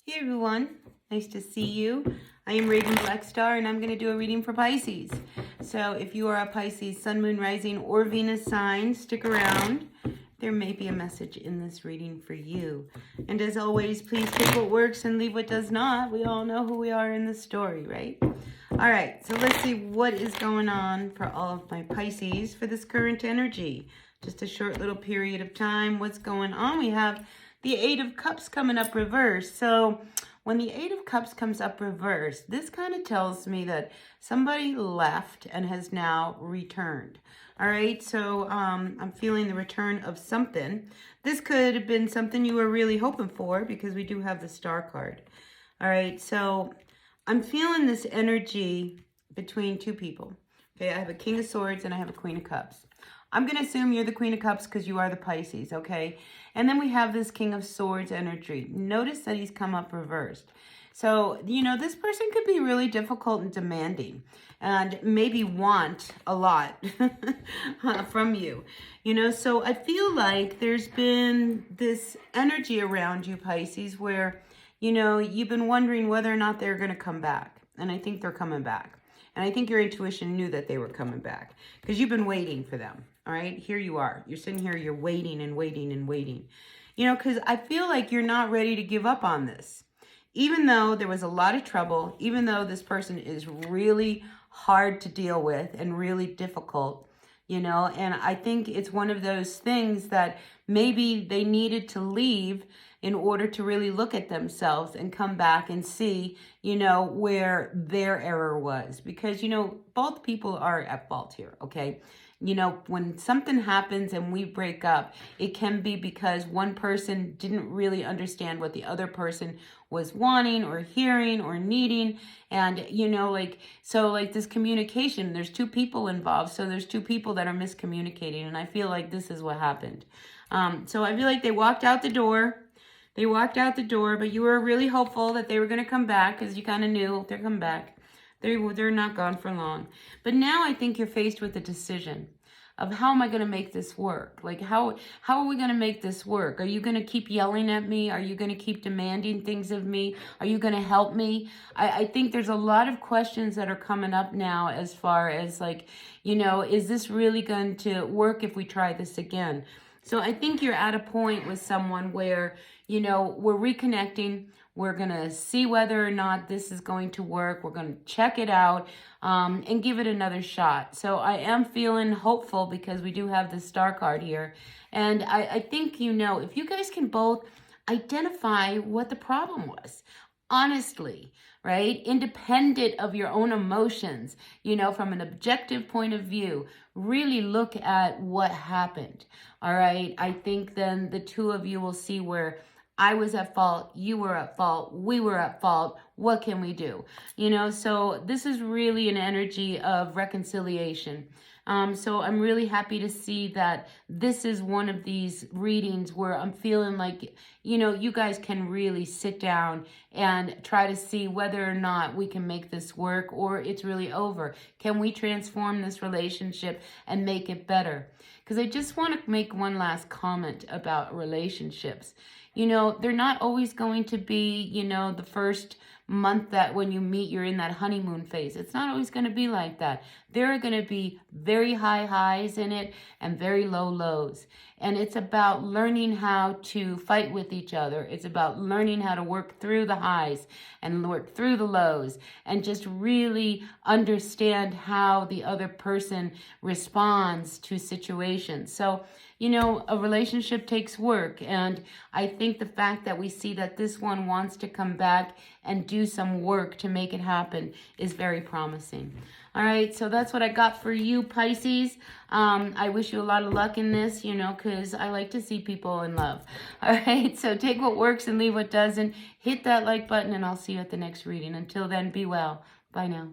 Hey everyone, nice to see you. I am Raven Blackstar and I'm going to do a reading for Pisces. So if you are a Pisces Sun, Moon, Rising, or Venus sign, stick around. There may be a message in this reading for you. And as always, please take what works and leave what does not. We all know who we are in the story, right? All right, so let's see what is going on for all of my Pisces for this current energy. Just a short little period of time. What's going on? We have the Eight of Cups coming up reverse. So when the Eight of Cups comes up reverse, this kind of tells me that somebody left and has now returned. All right, so I'm feeling the return of something. This could have been something you were really hoping for because we do have the Star card. All right, so I'm feeling this energy between two people. Okay, I have a King of Swords and I have a Queen of Cups. I'm going to assume you're the Queen of Cups because you are the Pisces, okay? And then we have this King of Swords energy. Notice that he's come up reversed. So, you know, this person could be really difficult and demanding and maybe want a lot from you. You know, so I feel like there's been this energy around you, Pisces, where, you know, you've been wondering whether or not they're going to come back. And I think they're coming back. And I think your intuition knew that they were coming back because you've been waiting for them. All right, here you are. You're sitting here, you're waiting and waiting and waiting. You know, because I feel like you're not ready to give up on this. Even though there was a lot of trouble, even though this person is really hard to deal with and really difficult, you know, and I think it's one of those things that maybe they needed to leave in order to really look at themselves and come back and see, you know, where their error was. Because, you know, both people are at fault here, okay? You know, when something happens and we break up, it can be because one person didn't really understand what the other person was wanting or hearing or needing. And, you know, like, so like this communication, there's two people involved. So there's two people that are miscommunicating. And I feel like this is what happened. So I feel like they walked out the door. They walked out the door, but you were really hopeful that they were going to come back because you kind of knew they're coming back. They're not gone for long. But now I think you're faced with a decision of how am I going to make this work? Like, how are we going to make this work? Are you going to keep yelling at me? Are you going to keep demanding things of me? Are you going to help me? I think there's a lot of questions that are coming up now as far as like, you know, is this really going to work if we try this again? So I think you're at a point with someone where, you know, we're reconnecting. We're going to see whether or not this is going to work. We're going to check it out and give it another shot. So I am feeling hopeful because we do have the Star card here. And I think, you know, if you guys can both identify what the problem was, honestly, right? Independent of your own emotions, you know, from an objective point of view, really look at what happened. All right. I think then the two of you will see where I was at fault, you were at fault, we were at fault. What can we do? You know, so this is really an energy of reconciliation. So I'm really happy to see that this is one of these readings where I'm feeling like, you know, you guys can really sit down and try to see whether or not we can make this work or it's really over. Can we transform this relationship and make it better? Because I just want to make one last comment about relationships. You know, they're not always going to be, you know, the first month that when you meet, you're in that honeymoon phase. It's not always going to be like that. There are going to be very high highs in it and very low lows. And it's about learning how to fight with each other. It's about learning how to work through the highs and work through the lows and just really understand how the other person responds to situations. So, you know, a relationship takes work. And I think the fact that we see that this one wants to come back and do some work to make it happen is very promising. All right, so that's what I got for you, Pisces. I wish you a lot of luck in this, you know, because I like to see people in love. All right, so take what works and leave what doesn't. Hit that like button, and I'll see you at the next reading. Until then, be well. Bye now.